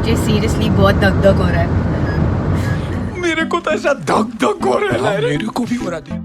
मुझे सीरियसली बहुत दग दग हो रहा है। मेरे को तो ऐसा धक धक हो रहा है, मेरे को भी हो रहा है।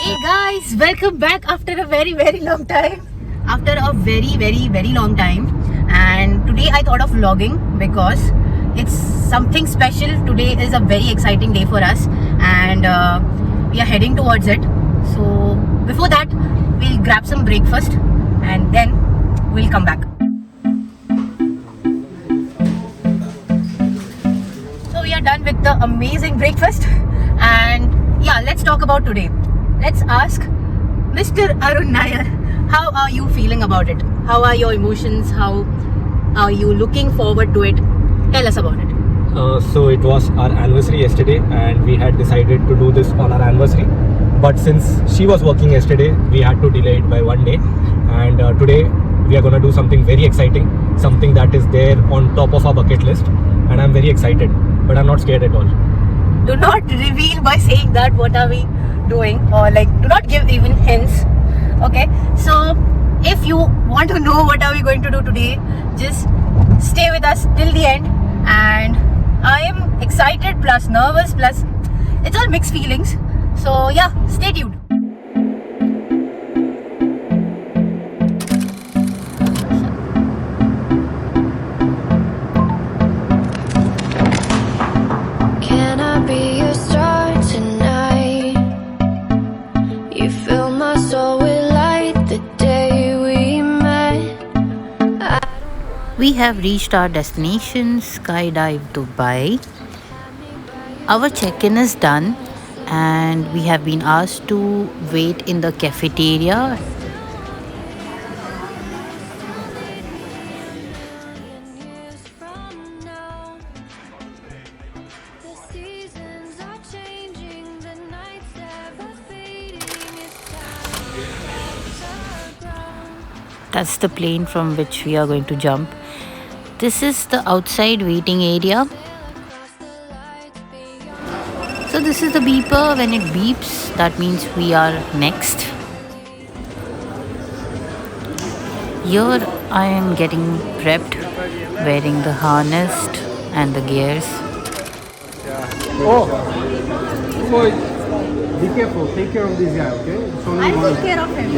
Hey guys, welcome back after a very long time. After a very long time, and today I thought of vlogging because it's something special. Today is a very exciting day for us, and we are heading towards it. So before that, we'll grab some breakfast and then we'll come back. So we are done with the amazing breakfast, and yeah, let's talk about today. Let's ask Mr. Arun Nair, how are you feeling about it? How are your emotions? How are you looking forward to it? Tell us about it. So it was our anniversary yesterday and we had decided to do this on our anniversary, but since she was working yesterday, we had to delay it by one day, and today we are going to do something very exciting, something that is there on top of our bucket list, and I'm very excited, but I'm not scared at all. Do not reveal by saying that what are we doing, or like do not give even hints. Okay, so if you want to know what are we going to do today, just stay with us till the end. And I am excited plus nervous plus it's all mixed feelings. So yeah, stay tuned. Can I be your star tonight? You fill my soul with light the day we met. We have reached our destination, Skydive Dubai. Our check-in is done and we have been asked to wait in the cafeteria. Years from now, the seasons are changing, the nights ever fading. It's time to ground. That's the plane from which we are going to jump. This is the outside waiting area. So this is the beeper. When it beeps, that means we are next. Here I am getting prepped, wearing the harness and the gears. Oh, be careful, take care of this guy, okay? I'll take care of him.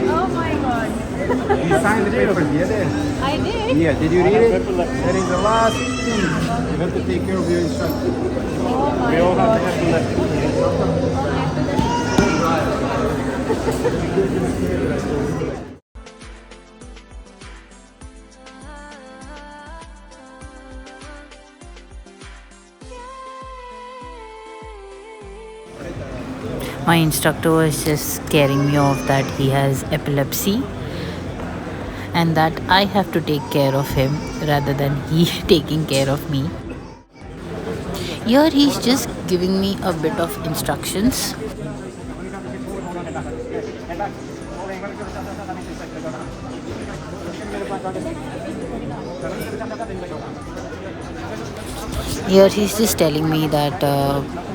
Oh my god. You signed the papers, yeah? I did. Yeah, did you read it? That is the last thing. You have to take care of your instructor. We all have to have the left. My instructor was just scaring me off that he has epilepsy and that I have to take care of him rather than he taking care of me. Here he's just giving me a bit of instructions. Here he's just telling me that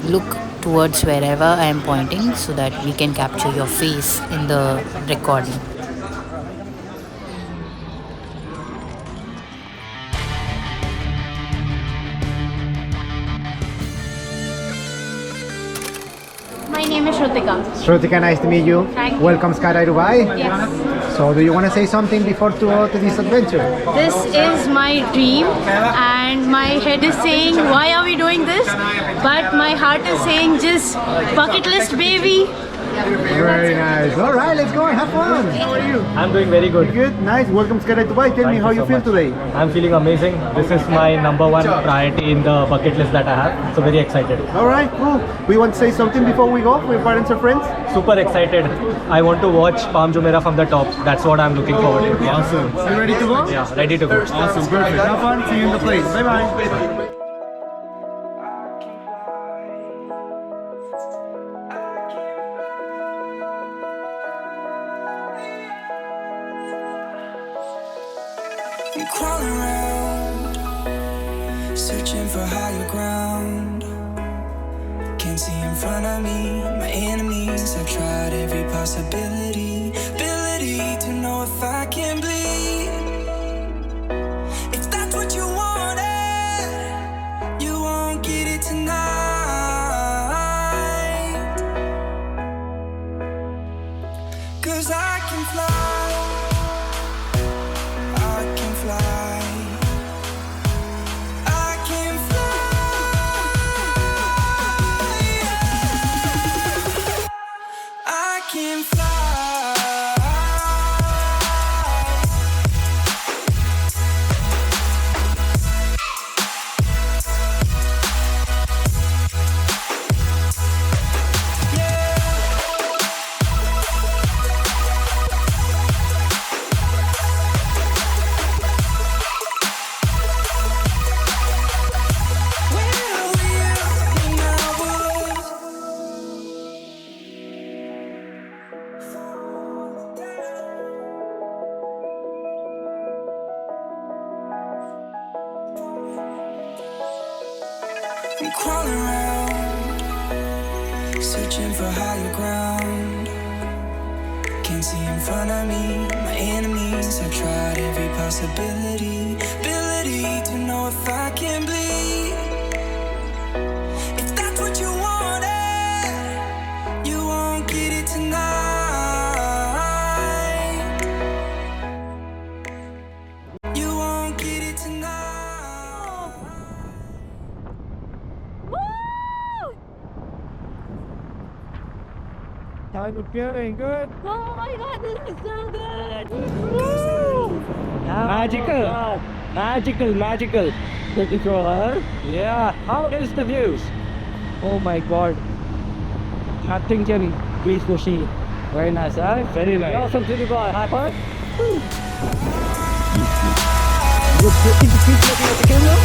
look towards wherever I am pointing so that we can capture your face in the recording. My name is Shrutika. Shrutika, nice to meet you. Thank you. Welcome Skydive Dubai. Yes. So do you want to say something before to this adventure? This is my dream and my head is saying why are we doing this? But my heart is saying just bucket list baby. Very nice. All right, let's go and have fun. How are you? I'm doing very good. Good, nice. Welcome Skydive Dubai. Tell me Thank how you you so feel much. today. I'm feeling amazing. This is my number one priority in the bucket list that I have. So very excited. All right, cool. We want to say something before we go with parents or friends? Super excited. I want to watch Palm Jumeirah from the top. That's what I'm looking forward to. Awesome. You ready to go? Yeah, ready to go. Awesome, perfect. Have fun. See you in the place. Bye bye. I'm crawling around, searching for higher ground. Can't see in front of me, my enemies. I've tried every possibility, ability to know if if I can bleed. If that's what you wanted, you won't get it tonight. 'Cause I can fly, I can fly, I can fly, yeah. I can fly. I'm crawling around, searching for higher ground. Can't see in front of me, my enemies. I've tried every possibility, ability to know if I can bleed. If that's what you wanted, you won't get it tonight. You won't get it tonight. How you feeling? Good? Oh my god, this is so good! Magical! Magical, magical! The controller? Yeah. How is the views? Oh my god. Nothing can beat Fushi. Very nice, huh? Very nice. Awesome to the boy. High five. You keep looking at the camera?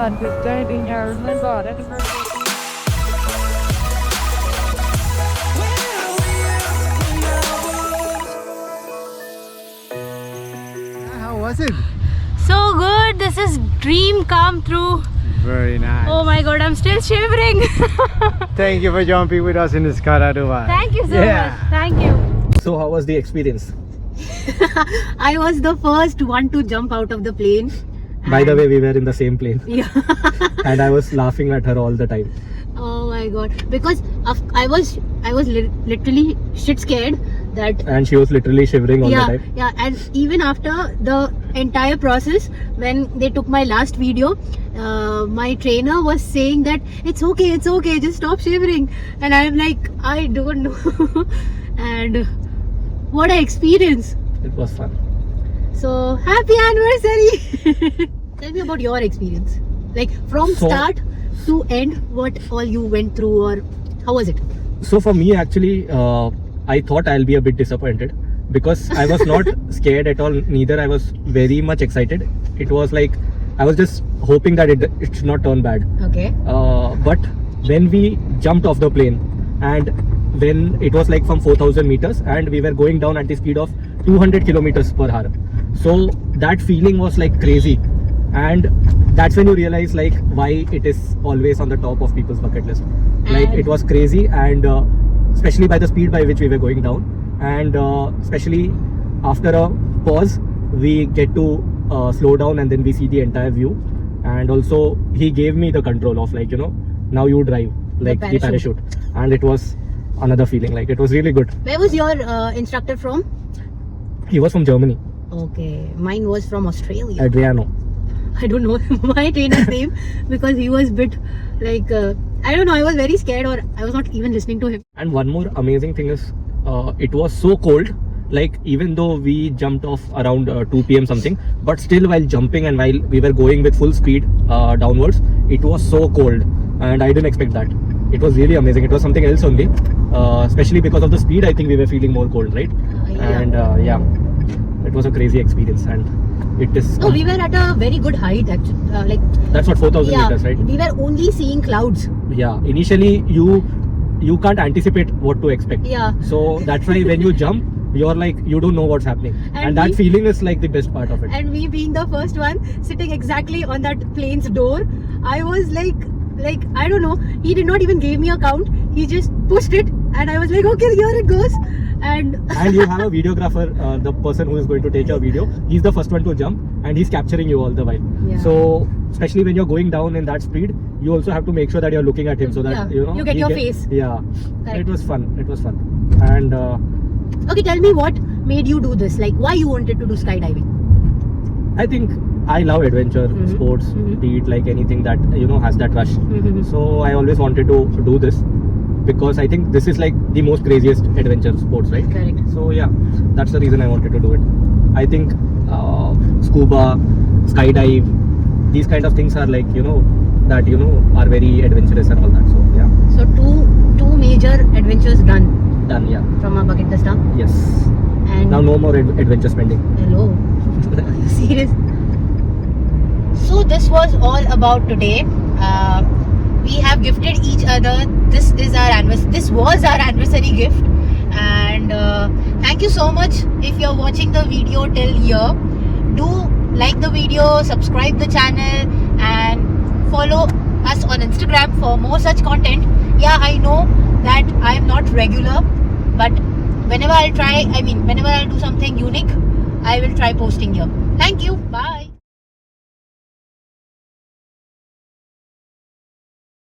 Understanding our member. How was it? So good, this is dream come true. Very nice. Oh my god, I'm still shivering. Thank you for jumping with us in the Skara Dubai. Thank you so much. Thank you. So how was the experience? I was the first one to jump out of the plane. By the way, we were in the same plane. Yeah. And I was laughing at her all the time. Oh my god. Because I was literally shit scared that. And she was literally shivering all Yeah, the time. yeah. And even after the entire process, when they took my last video, my trainer was saying that it's okay, just stop shivering. And I'm like, I don't know. And what an experience. It was fun. So happy anniversary. Tell me about your experience, like from start to end, what all you went through, or how was it? So for me, actually, I thought I'll be a bit disappointed because I was not scared at all. Neither I was very much excited. It was like I was just hoping that it should not turn bad. Okay. But when we jumped off the plane and when it was like from 4,000 meters and we were going down at the speed of 200 kilometers per hour. So that feeling was like crazy. And that's when you realize like why it is always on the top of people's bucket list. Like it was crazy, and especially by the speed by which we were going down, and especially after a pause we get to slow down and then we see the entire view. And also he gave me the control of like, you know, now you drive like the parachute. And it was another feeling, like it was really good. Where was your instructor from? He was from Germany. Okay, mine was from Australia. Adriano. I don't know my trainer's name because he was bit like I don't know, I was very scared, or I was not even listening to him. And one more amazing thing is it was so cold, like even though we jumped off around 2 p.m. something, but still while jumping and while we were going with full speed downwards, it was so cold, and I didn't expect that. It was really amazing. It was something else only, especially because of the speed. I think we were feeling more cold, right? And yeah, it was a crazy experience. And it is No, we were at a very good height actually, like that's what 4,000 meters, right? We were only seeing clouds. Yeah, initially you you can't anticipate what to expect. Yeah. So that's why when you jump, you're like, you don't know what's happening. And that feeling is like the best part of it. And me being the first one sitting exactly on that plane's door, I was like I don't know, he did not even give me a count, he just pushed it and I was like, okay, here it goes. And you have a videographer, the person who is going to take your video, he's the first one to jump and he's capturing you all the while. Yeah. So especially when you're going down in that speed, you also have to make sure that you're looking at him so that Yeah, you know you get your face. Yeah. Correct. It was fun. And okay, tell me what made you do this, like why you wanted to do skydiving? I think I love adventure sports, be it like anything that has that rush. So I always wanted to do this because I think this is like the most craziest adventure sports, right? Correct. So yeah, that's the reason I wanted to do it. I think scuba, skydive, these kind of things are like that are very adventurous and all that. So yeah, So two major adventures done done. Yeah. from our bucket list, huh? Yes. And Now no more adventure spending. hello, are you serious? So this was all about today. We have gifted each other. This was our anniversary gift, and thank you so much. If you're watching the video till here, do like the video, subscribe the channel, and follow us on Instagram for more such content. Yeah, I know that I am not regular, but whenever I'll do something unique, I will try posting here. Thank you. Bye.